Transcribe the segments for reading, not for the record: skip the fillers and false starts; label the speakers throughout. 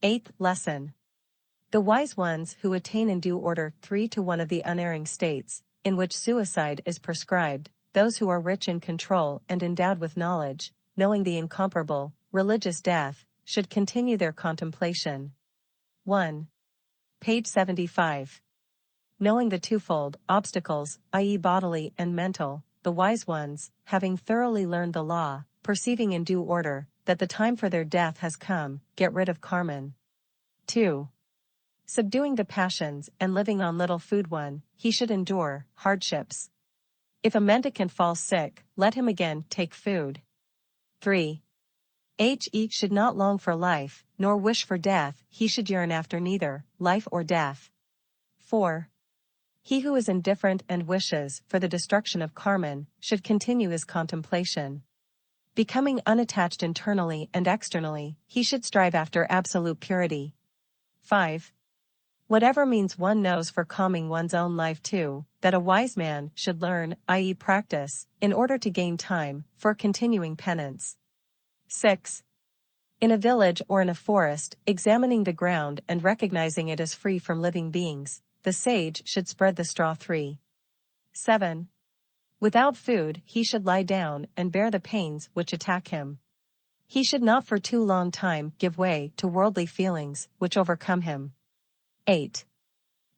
Speaker 1: Eighth lesson. The wise ones who attain in due order 3 to 1 of the unerring states, in which suicide is prescribed, those who are rich in control and endowed with knowledge, knowing the incomparable, religious death, should continue their contemplation. 1. Page 75. Knowing the twofold obstacles, i.e. bodily and mental, the wise ones, having thoroughly learned the law, perceiving in due order, that the time for their death has come, get rid of carmine. 2. Subduing the passions and living on little food. 1. He should endure hardships. If a mendicant falls sick, let him again take food. 3. He should not long for life, nor wish for death, he should yearn after neither life or death. 4. He who is indifferent and wishes for the destruction of carmine, should continue his contemplation. Becoming unattached internally and externally, he should strive after absolute purity. 5. Whatever means one knows for calming one's own life. 2. That a wise man should learn, i.e. practice, in order to gain time for continuing penance. 6. In a village or in a forest, examining the ground and recognizing it as free from living beings, the sage should spread the straw. 3. 7. Without food, he should lie down and bear the pains which attack him. He should not for too long time give way to worldly feelings which overcome him. 8.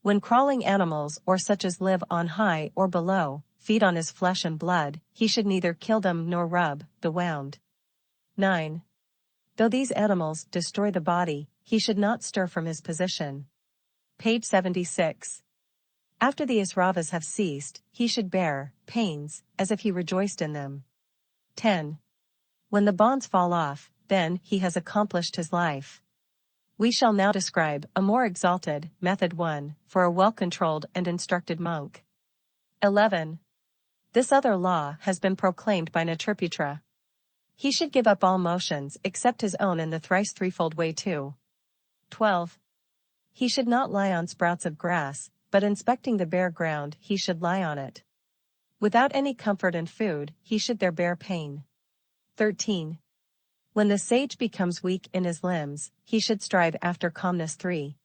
Speaker 1: When crawling animals or such as live on high or below, feed on his flesh and blood, he should neither kill them nor rub the wound. 9. Though these animals destroy the body, he should not stir from his position. Page 76. After the Isravas have ceased, he should bear pains, as if he rejoiced in them. 10. When the bonds fall off, then he has accomplished his life. We shall now describe a more exalted method. 1. For a well-controlled and instructed monk. 11. This other law has been proclaimed by Natriputra. He should give up all motions except his own in the thrice threefold way. 2. 12. He should not lie on sprouts of grass, but inspecting the bare ground he should lie on it. Without any comfort and food, he should there bear pain. 13. When the sage becomes weak in his limbs, he should strive after calmness. 3.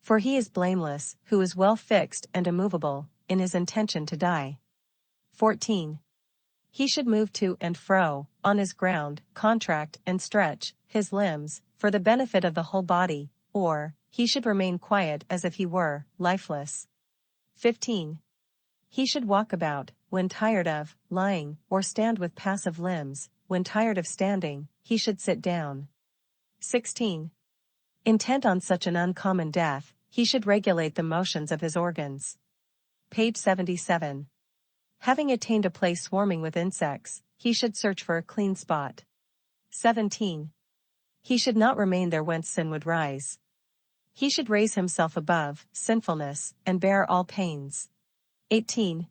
Speaker 1: For he is blameless, who is well fixed and immovable, in his intention to die. 14. He should move to and fro, on his ground, contract and stretch his limbs, for the benefit of the whole body, or he should remain quiet as if he were lifeless. 15. He should walk about, when tired of lying, or stand with passive limbs, when tired of standing, he should sit down. 16. Intent on such an uncommon death, he should regulate the motions of his organs. Page 77. Having attained a place swarming with insects, he should search for a clean spot. 17. He should not remain there whence sin would rise. He should raise himself above sinfulness, and bear all pains. 18.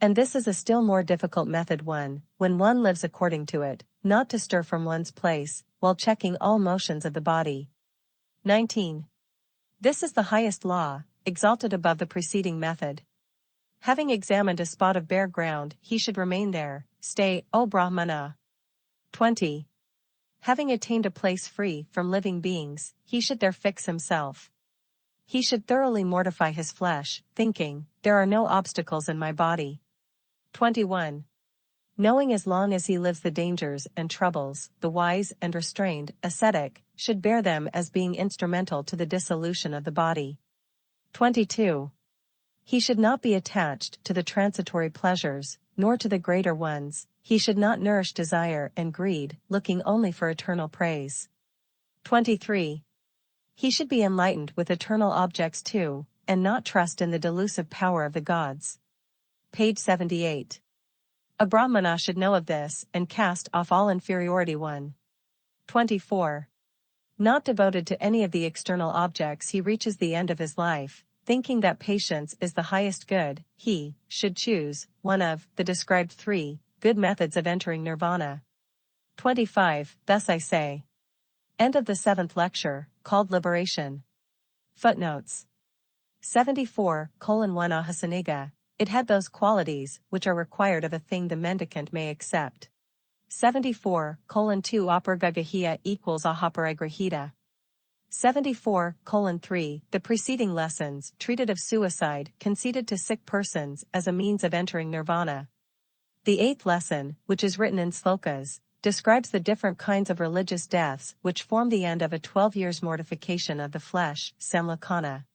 Speaker 1: And this is a still more difficult method. 1. When one lives according to it, not to stir from one's place, while checking all motions of the body. 19. This is the highest law, exalted above the preceding method. Having examined a spot of bare ground, he should remain there, stay, O Brahmana. 20. Having attained a place free from living beings, he should there fix himself. He should thoroughly mortify his flesh, thinking, there are no obstacles in my body. 21. Knowing as long as he lives the dangers and troubles, the wise and restrained ascetic should bear them as being instrumental to the dissolution of the body. 22. He should not be attached to the transitory pleasures, nor to the greater ones. He should not nourish desire and greed, looking only for eternal praise. 23. He should be enlightened with eternal objects too, and not trust in the delusive power of the gods. Page 78. A Brahmana should know of this and cast off all inferiority. 1. 24. Not devoted to any of the external objects, he reaches the end of his life, thinking that patience is the highest good. He should choose one of the described 3 good methods of entering nirvana. 25. Thus I say. End of the 7th lecture, called Liberation. Footnotes. 74:1 Ahasaniga. It had those qualities which are required of a thing the mendicant may accept. 74:2 Apargagahia equals Ahaparagrahita. 74:3 The preceding lessons treated of suicide conceded to sick persons as a means of entering nirvana. The 8th lesson, which is written in slokas, describes the different kinds of religious deaths which form the end of a 12 years mortification of the flesh, samlakana.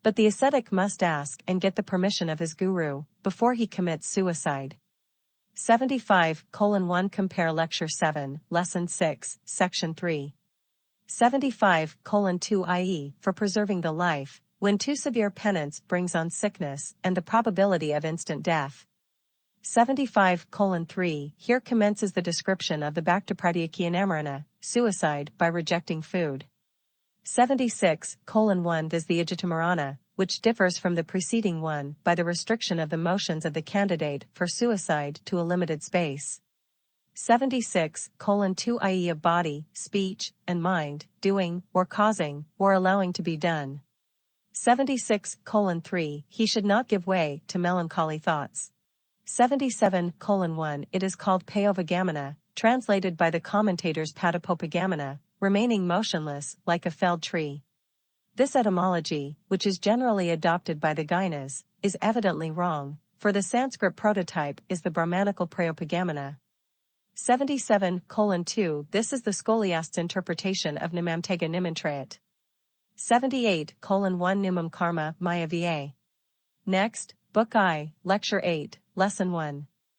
Speaker 1: But the ascetic must ask and get the permission of his guru before he commits suicide. 75:1 Compare Lecture 7, Lesson 6, Section 3. 75:2 i.e., for preserving the life, when too severe penance brings on sickness and the probability of instant death. 75:3 Here commences the description of the Bhaktapradyakianamarana, suicide by rejecting food. 76:1 This the Ajitamarana, which differs from the preceding one by the restriction of the motions of the candidate for suicide to a limited space. 76:2 i.e. of body, speech, and mind, doing, or causing, or allowing to be done. 76:3 He should not give way to melancholy thoughts. 77:1 It is called Payovagamana, translated by the commentators Padapopagamana, remaining motionless like a felled tree. This etymology, which is generally adopted by the Gainas, is evidently wrong, for the Sanskrit prototype is the Brahmanical Prayopagamana. 77:2 This is the Scholiast's interpretation of Nimamtega Nimantrayat. 78:1 Nimam Karma Maya Va. Next, Book I, Lecture 8, Lesson 1.